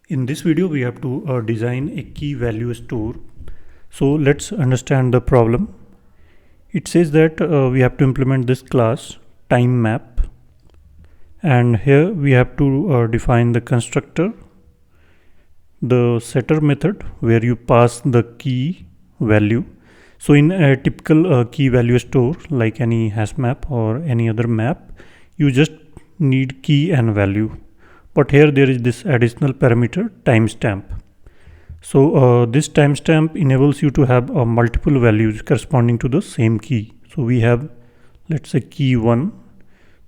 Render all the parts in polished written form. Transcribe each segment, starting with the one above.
In this video, we have to design a key value store. So let's understand the problem. It says that we have to implement this class time map, and here we have to define the constructor, the setter method where you pass the key value. So in a typical key value store like any hash map or any other map, you just need key and value. But here there is this additional parameter timestamp. So this timestamp enables you to have multiple values corresponding to the same key. So we have, let's say, key 1,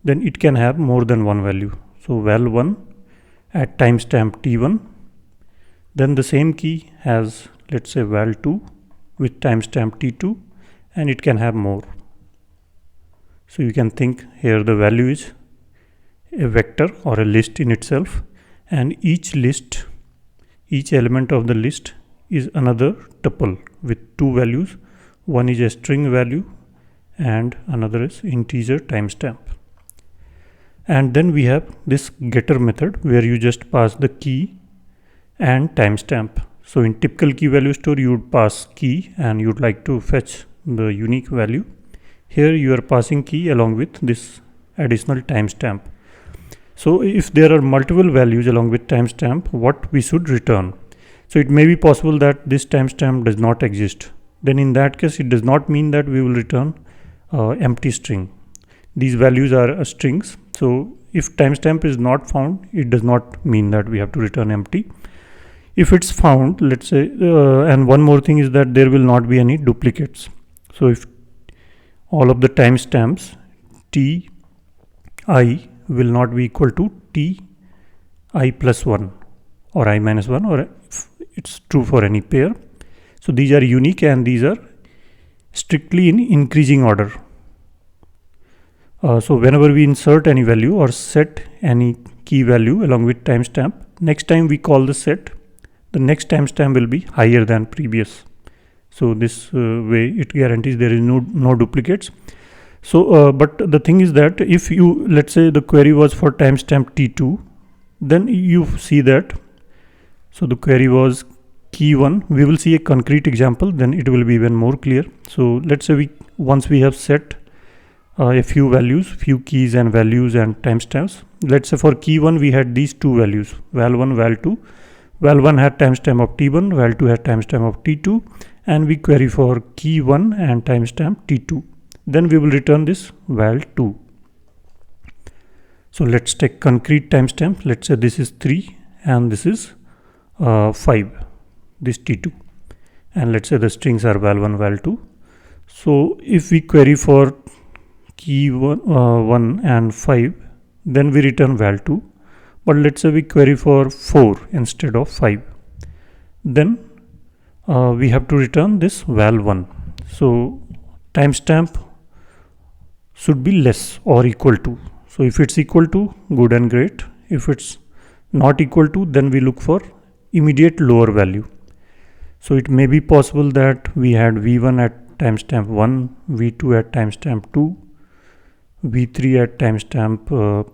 then it can have more than one value. So val1 at timestamp t1, then the same key has, let's say, val2 with timestamp t2, and it can have more. So you can think here the value is a vector or a list in itself, and each element of the list is another tuple with two values. One is a string value and another is integer timestamp. And then we have this getter method where you just pass the key and timestamp. So in typical key value store, you would pass key and you'd like to fetch the unique value. Here you are passing key along with this additional timestamp. So if there are multiple values along with timestamp, what we should return? So it may be possible that this timestamp does not exist. Then in that case, it does not mean that we will return empty string. These values are strings. So if timestamp is not found, it does not mean that we have to return empty. If it's found, let's say, and one more thing is that there will not be any duplicates. So if all of the timestamps ti will not be equal to ti plus 1 or I minus 1, or it's true for any pair. So these are unique and these are strictly in increasing order. So whenever we insert any value or set any key value along with timestamp, next time we call the set, the next timestamp will be higher than previous. So this way it guarantees there is no duplicates. So but the thing is that if you, let's say the query was for timestamp t2, then you see that, so the query was key 1. We will see a concrete example, then it will be even more clear. So let's say once we have set a few values, few keys and values and timestamps. Let's say for key 1 we had these two values, val1, val2. Val1 had timestamp of t1, val2 had timestamp of t2, and we query for key 1 and timestamp t2. Then we will return this val2. So let's take concrete timestamp. Let's say this is 3 and this is 5, this t2, and let's say the strings are val1, val2. So if we query for key 1 and 5, then we return val2. But let's say we query for 4 instead of 5, then we have to return this val1. So timestamp should be less or equal to. So if it's equal to, good and great. If it's not equal to, then we look for immediate lower value. So it may be possible that we had v1 at timestamp 1, v2 at timestamp 2, v3 at timestamp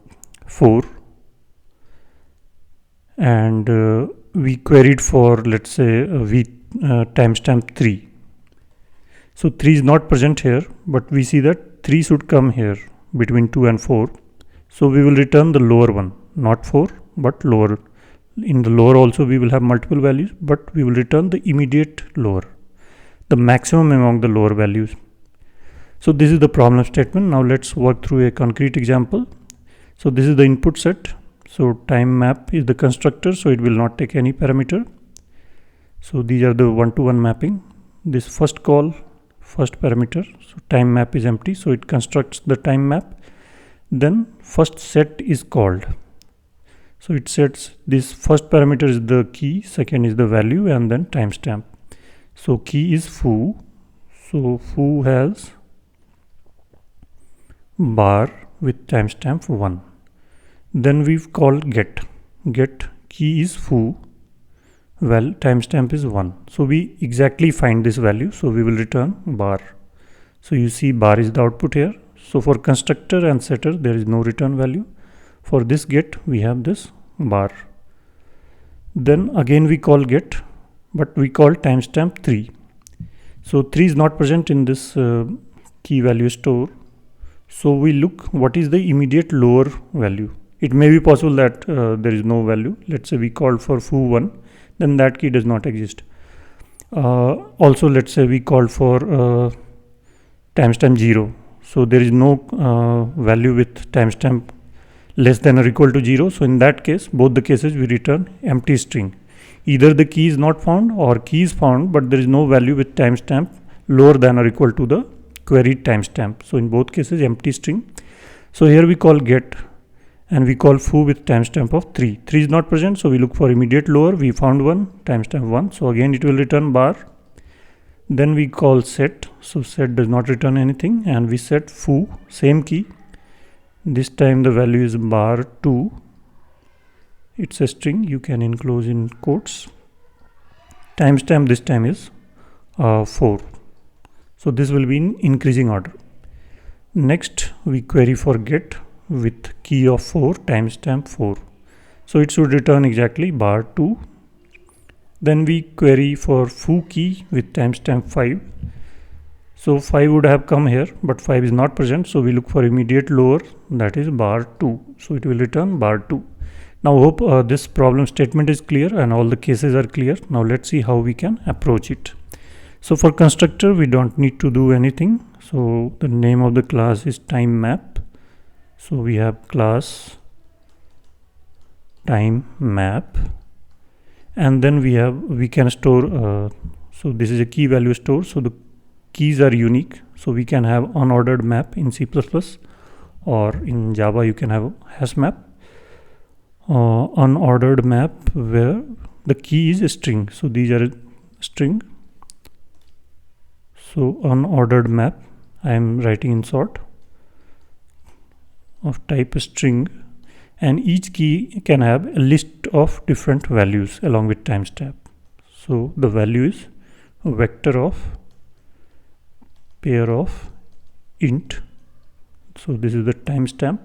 4, and we queried for, let's say, timestamp 3. So 3 is not present here, but we see that 3 should come here between 2 and 4. So we will return the lower one, not 4 but lower. In the lower also we will have multiple values, but we will return the immediate lower, the maximum among the lower values. So this is the problem statement. Now let's work through a concrete example. So this is the input set. So time map is the constructor, so it will not take any parameter. So these are the one-to-one mapping. This first call, first parameter, so time map is empty, so it constructs the time map. Then first set is called. So it sets this first parameter is the key, second is the value, and then timestamp. So key is foo. So foo has bar with timestamp 1. Then we've called get. Get key is foo, well timestamp is 1. So we exactly find this value, so we will return bar. So you see bar is the output here. So for constructor and setter there is no return value. For this get we have this bar. Then again we call get, but we call timestamp 3. So 3 is not present in this key value store. So we look what is the immediate lower value. It may be possible that there is no value. Let's say we called for foo1, then that key does not exist. Also, let's say we called for timestamp 0. So there is no value with timestamp less than or equal to 0. So in that case, both the cases we return empty string. Either the key is not found or key is found, but there is no value with timestamp lower than or equal to the queried timestamp. So in both cases, empty string. So here we call get and we call foo with timestamp of 3. 3 is not present, so we look for immediate lower. We found one, timestamp 1. So again it will return bar. Then we call set. So set does not return anything, and we set foo, same key. This time the value is bar 2. It's a string, you can enclose in quotes. Timestamp this time is 4. So this will be in increasing order. Next we query for get with key of 4, timestamp 4. So it should return exactly bar 2. Then we query for foo key with timestamp 5. So 5 would have come here, but 5 is not present. So we look for immediate lower, that is bar 2. So it will return bar 2. Now hope this problem statement is clear and all the cases are clear. Now let's see how we can approach it. So for constructor, we don't need to do anything. So the name of the class is time map. So we have class time map, and then we can store. So this is a key value store. So the keys are unique. So we can have unordered map in C++, or in Java you can have hash map. Unordered map where the key is a string. So these are string. So unordered map, I am writing in sort of type string, and each key can have a list of different values along with timestamp. So the value is a vector of pair of int. So this is the timestamp,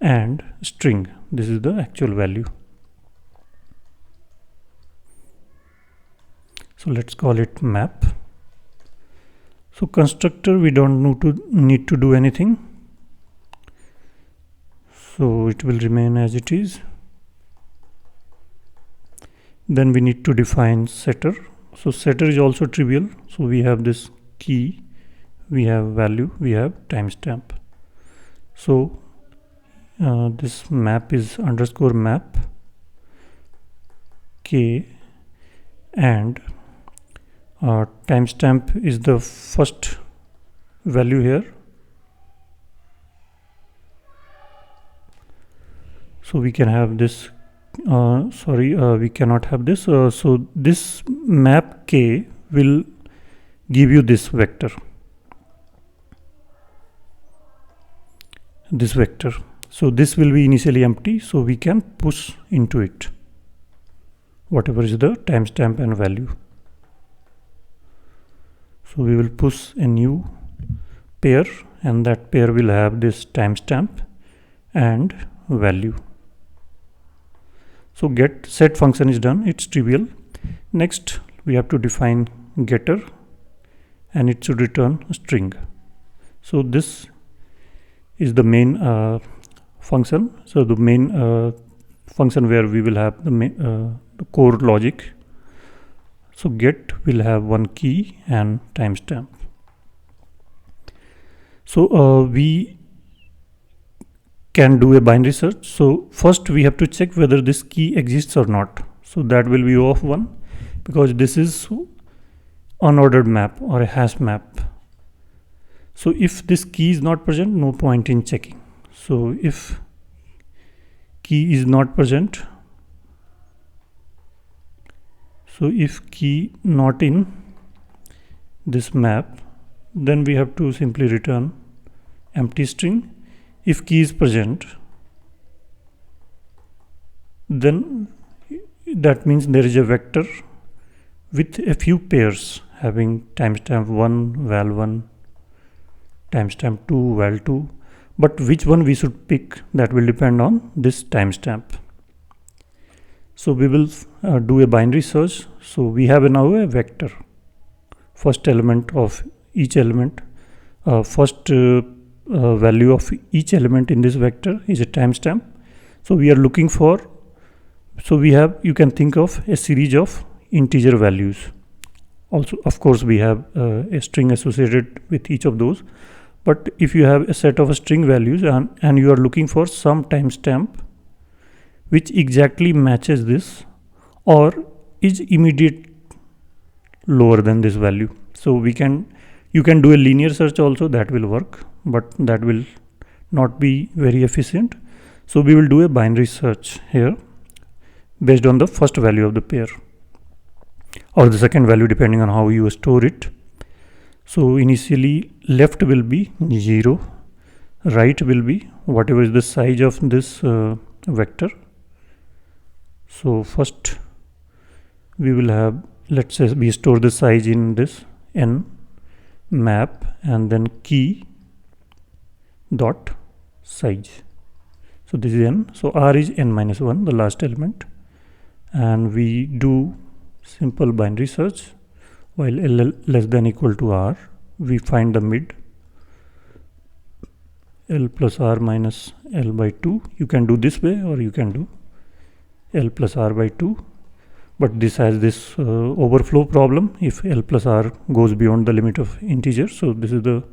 and string, this is the actual value. So let's call it map. So constructor, we don't need to do anything. So it will remain as it is. Then we need to define setter. So setter is also trivial. So we have this key, we have value, we have timestamp. So this map is underscore map k, and timestamp is the first value here. So we can have this, we cannot have this. So this map k will give you this vector. This vector. So this will be initially empty, so we can push into it whatever is the timestamp and value. So we will push a new pair, and that pair will have this timestamp and value. So get set function is done, it's trivial. Next we have to define getter, and it should return a string. So this is the main function. So the main function where we will have the core logic. So get will have one key and timestamp. So we can do a binary search. So first we have to check whether this key exists or not. So that will be O of 1, because this is unordered map or a hash map. So if this key is not present, no point in checking. So if key is not present, so if key not in this map, then we have to simply return empty string. If key is present, then that means there is a vector with a few pairs having timestamp 1, val 1, timestamp 2, val 2, but which one we should pick, that will depend on this timestamp. So we will do a binary search. So we have now a vector. First element of each element, first value of each element in this vector is a timestamp. So we are looking for, so we have, you can think of a series of integer values. Also, of course, we have a string associated with each of those. But if you have a set of string values and you are looking for some timestamp which exactly matches this or is immediate lower than this value. So you can do a linear search also, that will work, but that will not be very efficient. So we will do a binary search here based on the first value of the pair or the second value, depending on how you store it. So initially left will be 0, right will be whatever is the size of this vector. So first we will have, let's say we store the size in this n map and then key dot size. So this is n, so r is n minus 1, the last element, and we do simple binary search. While l less than equal to r, we find the mid, l plus r minus l by 2. You can do this way or you can do l plus r by 2, but this has this overflow problem if l plus r goes beyond the limit of integer. So this is the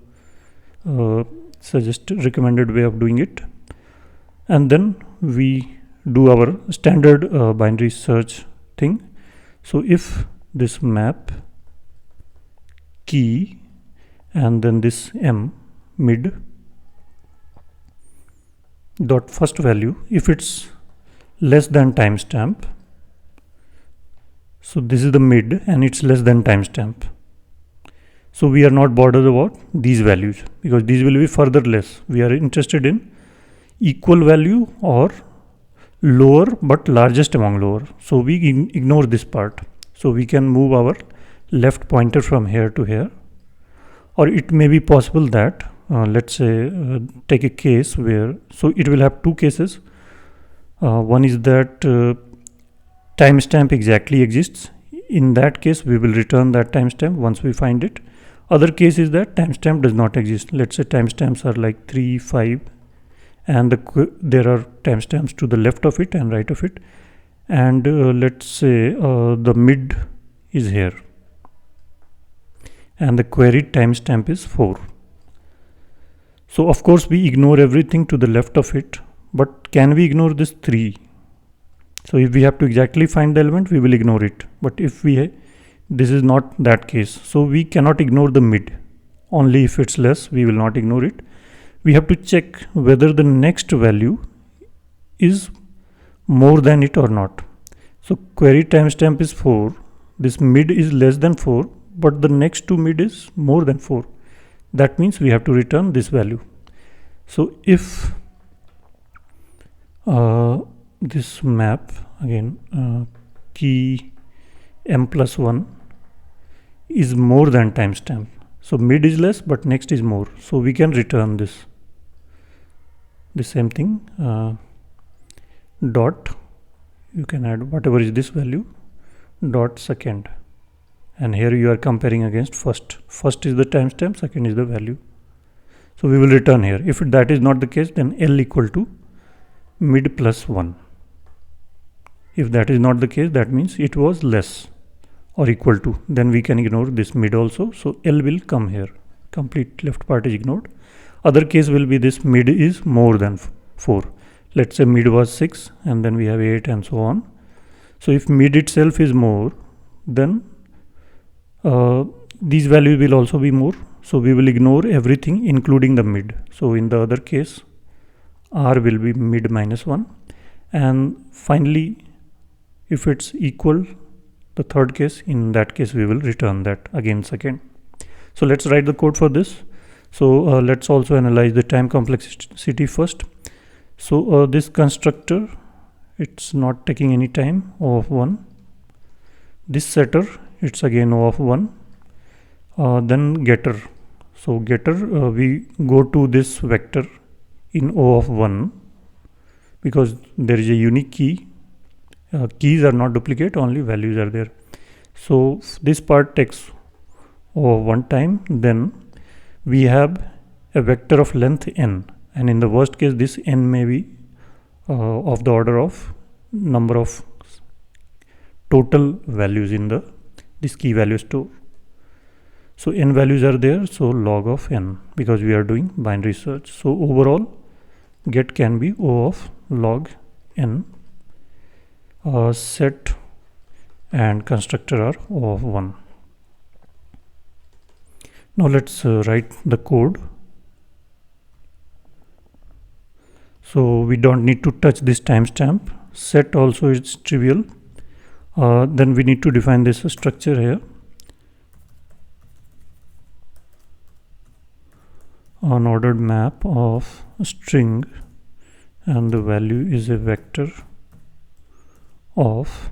recommended way of doing it. And then we do our standard binary search thing. So if this map key and then this m mid dot first value, if it's less than timestamp, so this is the mid and it's less than timestamp, so we are not bothered about these values because these will be further less. We are interested in equal value or lower but largest among lower, so we ignore this part. So we can move our left pointer from here to here, or it may be possible that let's say take a case where, so it will have two cases. One is that timestamp exactly exists. In that case we will return that timestamp once we find it. Other case is that timestamp does not exist. Let's say timestamps are like 3, 5 and there are timestamps to the left of it and right of it, and let's say the mid is here and the queried timestamp is 4. So of course we ignore everything to the left of it, but can we ignore this 3? So if we have to exactly find the element, we will ignore it. But if this is not that case, so we cannot ignore the mid. Only if it's less, we will not ignore it. We have to check whether the next value is more than it or not. So query timestamp is 4. This mid is less than 4, but the next to mid is more than 4. That means we have to return this value. So if this map again key m plus 1 is more than timestamp, so mid is less but next is more, so we can return this. The same thing, dot, you can add whatever is this value, dot second, and here you are comparing against first. First is the timestamp, second is the value. So we will return here. If that is not the case, then L equal to mid plus 1. If that is not the case, that means it was less or equal to, then we can ignore this mid also. So L will come here, complete left part is ignored. Other case will be this mid is more than 4. Let's say mid was 6 and then we have 8 and so on. So if mid itself is more, then these values will also be more. So we will ignore everything including the mid. So in the other case, R will be mid minus 1. And finally, if it's equal, the third case, in that case we will return that again second. So let's write the code for this. So let's also analyze the time complexity first. So this constructor, it's not taking any time, O of 1. This setter, it's again O of 1. Then getter. So getter, we go to this vector in O of 1 because there is a unique key keys are not duplicate, only values are there. So this part takes one time. Then we have a vector of length n, and in the worst case this n may be of the order of number of total values in this key value store. So n values are there, so log of n, because we are doing binary search. So overall get can be O of log n. Set and constructor are O of 1. Now let's write the code. So we don't need to touch this timestamp. Set also is trivial. Then we need to define this structure here. Unordered map of string, and the value is a vector of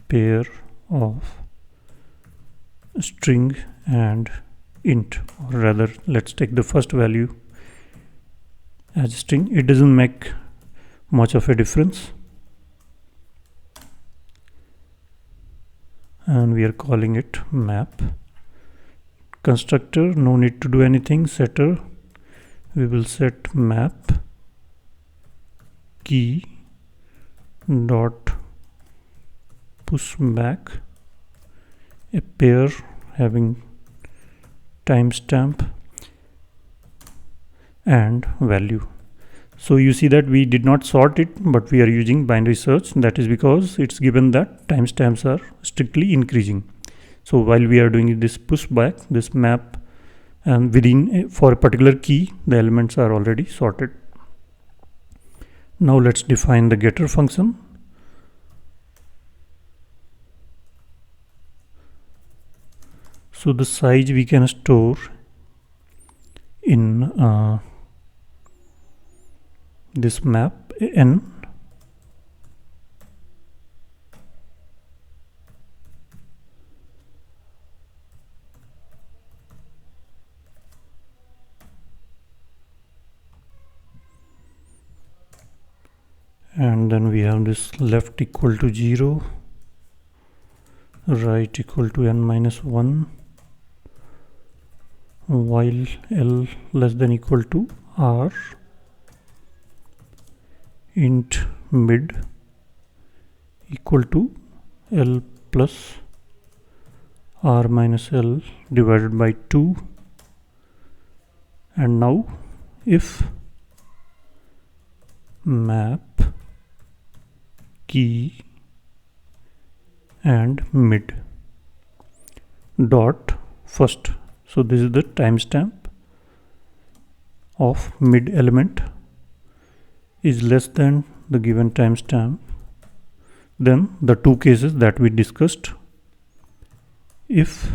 pair of string and int, or rather let's take the first value as string. It doesn't make much of a difference, and we are calling it map. Constructor, no need to do anything. Setter, we will set map key dot push back a pair having timestamp and value. So you see that we did not sort it, but we are using binary search. That is because it's given that timestamps are strictly increasing. So while we are doing this push back, this map, and within for a particular key, the elements are already sorted. Now let's define the getter function. So the size we can store in this map n. And then we have this left equal to 0, right equal to n minus 1, while l less than equal to r, int mid equal to l plus r minus l divided by 2. And now if map key and mid dot first, so this is the timestamp of mid element, is less than the given timestamp, then the two cases that we discussed. If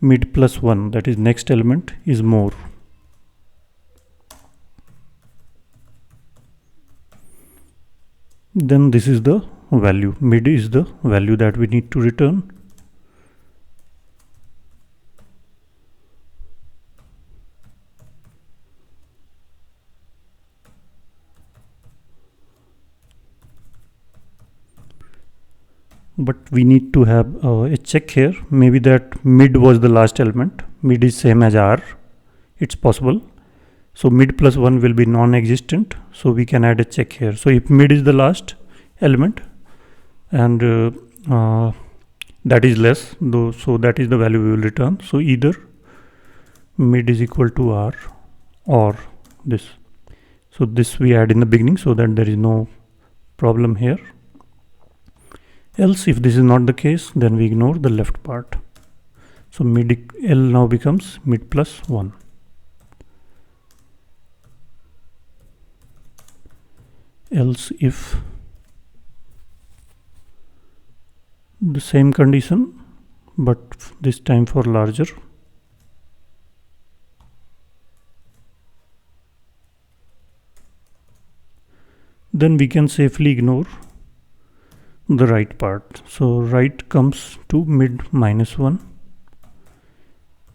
mid plus 1, that is next element, is more, then this is the value. Mid is the value that we need to return. But we need to have a check here. Maybe that mid was the last element. Mid is same as r. It's possible. So mid plus 1 will be non-existent. So we can add a check here. So if mid is the last element and that is less, though, so that is the value we will return. So either mid is equal to r or this. So this we add in the beginning so that there is no problem here. Else if this is not the case, then we ignore the left part. So mid L now becomes mid plus 1. Else if the same condition, but this time for larger, then we can safely ignore the right part. So right comes to mid minus 1.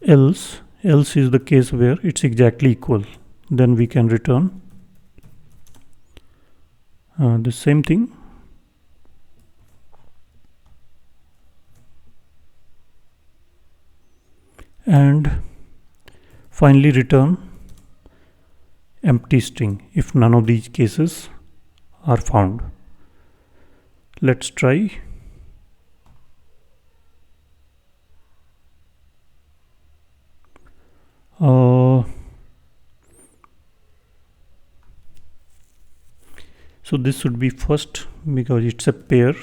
Else else is the case where it's exactly equal. Then we can return the same thing. And finally return empty string if none of these cases are found. Let's try. So this should be first because it's a pair,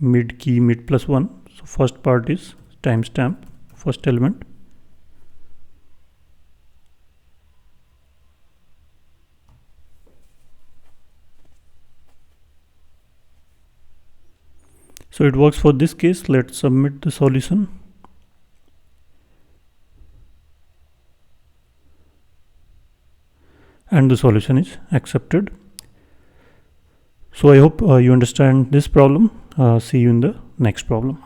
mid key mid plus 1. So first part is timestamp, first element. So it works for this case. Let's submit the solution. And the solution is accepted. So I hope you understand this problem. See you in the next problem.